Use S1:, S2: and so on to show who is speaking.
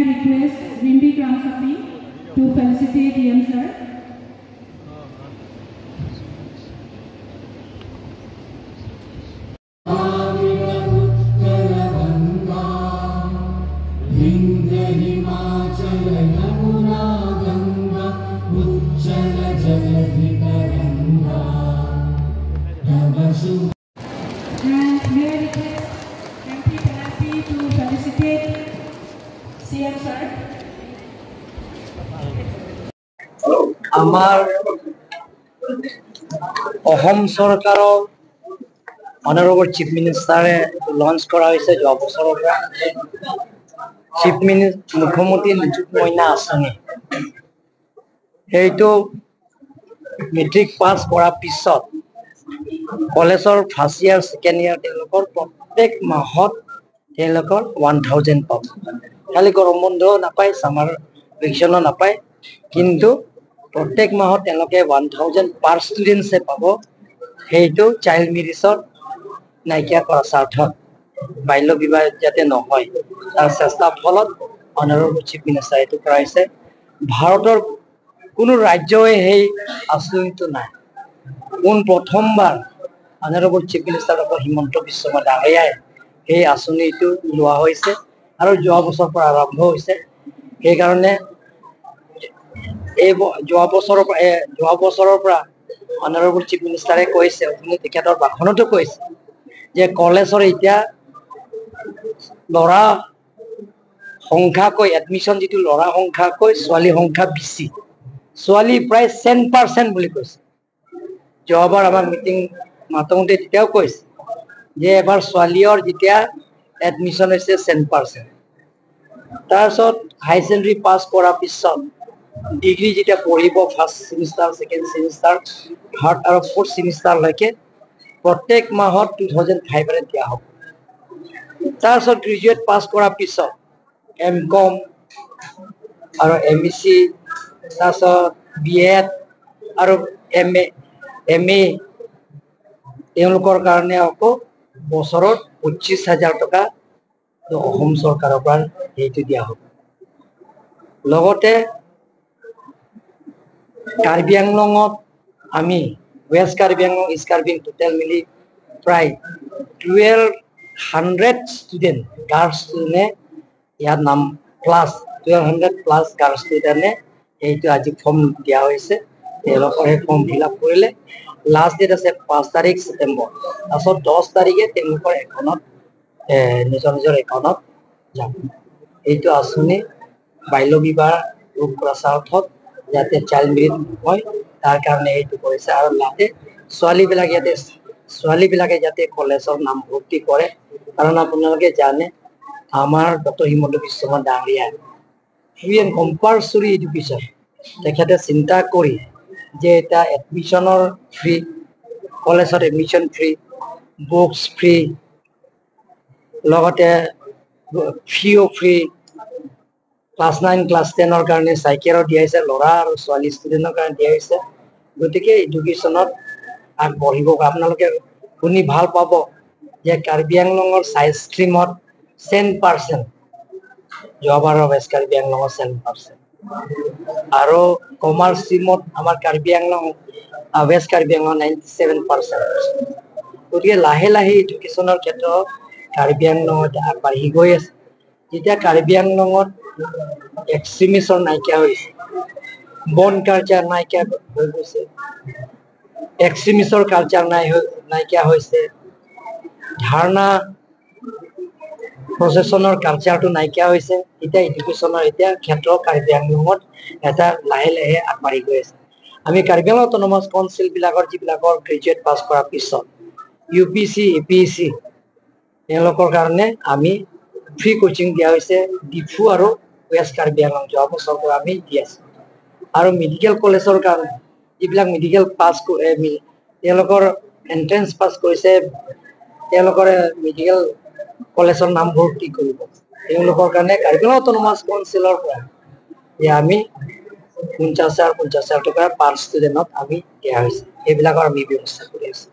S1: request Rimbi Kramsapi to felicitate DM sir. And may I request MP Penalty to felicitate CM sir.
S2: আমাৰ অসম চৰকাৰৰ honourable chief মিনিষ্টাৰে launch কৰা হৈছে যোৱা বছৰৰ পৰা মুখ্যমন্ত্ৰী নিযুত মইনা আঁচনি। সেইটো মেট্ৰিক পাছ কৰাৰ পিছত কলেজৰ ফাৰ্ষ্ট ইয়াৰ ছেকেণ্ড ইয়াৰ তেওঁলোকৰ প্ৰত্যেক মাহত তেওঁলোকৰ 1000 পাব। খালি গৰম বন্ধও নাপায়, ছামাৰ ভেকেশ্যনো নাপায়, কিন্তু প্ৰত্যেক মাহত তেওঁলোকে 1000 পাৰ ষ্টুডেণ্টছে পাব। সেইটো চাইল্ড মেৰিজৰ নাইকিয়া কৰা স্বাৰ্থত বাল্য বিবাহ যাতে নহয় তাৰ চেষ্টাৰ ফলত অনাৰেবল চিফ মিনিষ্টাৰে এইটো কৰাইছে। ভাৰতৰ কোনো ৰাজ্যই সেই আঁচনিটো নাই। প্ৰথমবাৰ honourable chief minister doctor Himanta Biswa Sarma ডাঙৰীয়াই এই আঁচনিটো লোৱা হৈছে আৰু যোৱা বছৰৰ পৰা আৰম্ভ হৈছে। সেইকাৰণে এই যোৱা বছৰৰ পৰা অনাৰেবল চিফ মিনিষ্টাৰে কৈছে, তেখেতৰ ভাষণতো কৈছে যে কলেজৰ এতিয়া ল'ৰা সংখ্যাকৈ এডমিশ্যন যিটো ল'ৰা সংখ্যাকৈ ছোৱালী সংখ্যা বেছি। ছোৱালী প্ৰায় 10% বুলি কৈছে। যোৱাবাৰ আমাৰ মিটিং মাতোঁতে তেতিয়াও কৈছে যে এবাৰ ছোৱালীৰ যেতিয়া এডমিশ্যন হৈছে 10%। তাৰপিছত হাই ছেকেণ্ডেৰী পাছ কৰাৰ পিছত ডিগ্ৰী যেতিয়া পঢ়িব first semester, second semester, third আৰু ফ'ৰ্থ ছেমিষ্টাৰলৈকে প্ৰত্যেক মাহত 2500 দিয়া হ'ব। তাৰপিছত গ্ৰেজুৱেট পাছ কৰাৰ পিছত MCom আৰু MEC, তাৰপিছত BEd আৰু MA তেওঁলোকৰ কাৰণে আকৌ বছৰত 25,000 টকা অসম চৰকাৰৰ পৰা সেইটো দিয়া হ'ব। লগতে কাৰ্বি আংলঙত আমি west Karbi Anglong, east Karbi total মিলি প্ৰায় 1200 ষ্টুডেণ্ট গাৰ্লছ ষ্টুডেণ্টে ইয়াত নাম প্লাছ 1200 প্লাছ গাৰ্লছ ষ্টুডেণ্টে এইটো আজি ফৰ্ম দিয়া হৈছে। তেওঁলোকৰ সেই ফৰ্ম ফিল আপ কৰিলে লাষ্ট ডেট আছে 5 তাৰিখ ছেপ্টেম্বৰ। তাৰপিছত 10 তাৰিখে তেওঁলোকৰ একাউণ্টত নিজৰ একাউণ্টত যাব। এইটো আঁচনি বাল্য বিবাহ ৰোধ কৰা স্বাৰ্থত যাতে চাইল্ড মেৰিজ নহয় তাৰ কাৰণে এইটো কৰিছে। আৰু যাতে ছোৱালীবিলাকে যাতে কলেজৰ নাম ভৰ্তি কৰে। কাৰণ আপোনালোকে জানে আমাৰ ডক্টৰ হিমন্ত বিশ্ব শৰ্মা ডাঙৰীয়াই ফ্ৰী এণ্ড কম্পালচৰি এডুকেশ্যন তেখেতে চিন্তা কৰি যে এটা এডমিশ্যনৰ ফ্ৰী, কলেজত এডমিশ্যন ফ্ৰী, বুকছ ফ্ৰী, লগতে ফিও ফ্ৰী, ক্লাছ 9 ক্লাছ 10ৰ কাৰণে চাইকেলো দিয়া হৈছে, ল'ৰা আৰু ছোৱালী ষ্টুডেণ্টৰ কাৰণে দিয়া হৈছে। গতিকে এডুকেশ্যনত আগবাঢ়িব। আপোনালোকে শুনি ভাল পাব যে কাৰ্বি আংলঙৰ চাইন্স ষ্ট্ৰীমত 10%, যোৱাবাৰৰ ৱেষ্ট কাৰ্বি আংলঙৰ 10%, আৰু কমাৰ্চ ষ্ট্ৰীমত আমাৰ ৱেষ্ট কাৰ্বি আংলঙৰ 97%। গতিকে লাহে লাহে এডুকেশ্যনৰ ক্ষেত্ৰত কাৰ্বি আংলঙত আগবাঢ়ি গৈ আছে। যেতিয়া কাৰ্বি আংলঙত এক্সট্ৰিমিজম নাইকিয়া হৈছে, বন কালচাৰ নাইকিয়া হৈ গৈছে, এক্সট্ৰিমিজৰ কালচাৰ নাইকিয়া হৈছে, ধাৰণা প্ৰচেছনৰ কালচাৰটো নাইকিয়া হৈছে, এতিয়া এডুকেশ্যনৰ ক্ষেত্ৰত কাৰ্বি আংলঙত এটা লাহে লাহে আগবাঢ়ি গৈ আছে। আমি কাৰ্বি আংলং অট'নমাছ কাউন্সিল বিলাকৰ যিবিলাকৰ গ্ৰেজুৱেট পাছ কৰাৰ পিছত UPC, APSC তেওঁলোকৰ কাৰণে আমি ফ্ৰী কোচিং দিয়া হৈছে। ডিফু আৰু ৱেষ্ট কাৰ্বি আংলং যোৱা বছৰৰ পৰা আমি দি আছো। আৰু মেডিকেল কলেজৰ কাৰণে যিবিলাক মেডিকেল পাছ তেওঁলোকৰ এন্ট্ৰেন্স পাছ কৰিছে, তেওঁলোকৰ মেডিকেল কলেজৰ নাম ভৰ্তি কৰিব, তেওঁলোকৰ কাৰণে কাৰ্বি আংলং অট'নমাছ কাউন্সিলৰ পৰা আমি 50,000 টকা পাৰ ষ্টুডেণ্টত আমি দিয়া হৈছে। এইবিলাকৰ আমি ব্যৱস্থা কৰি আছো।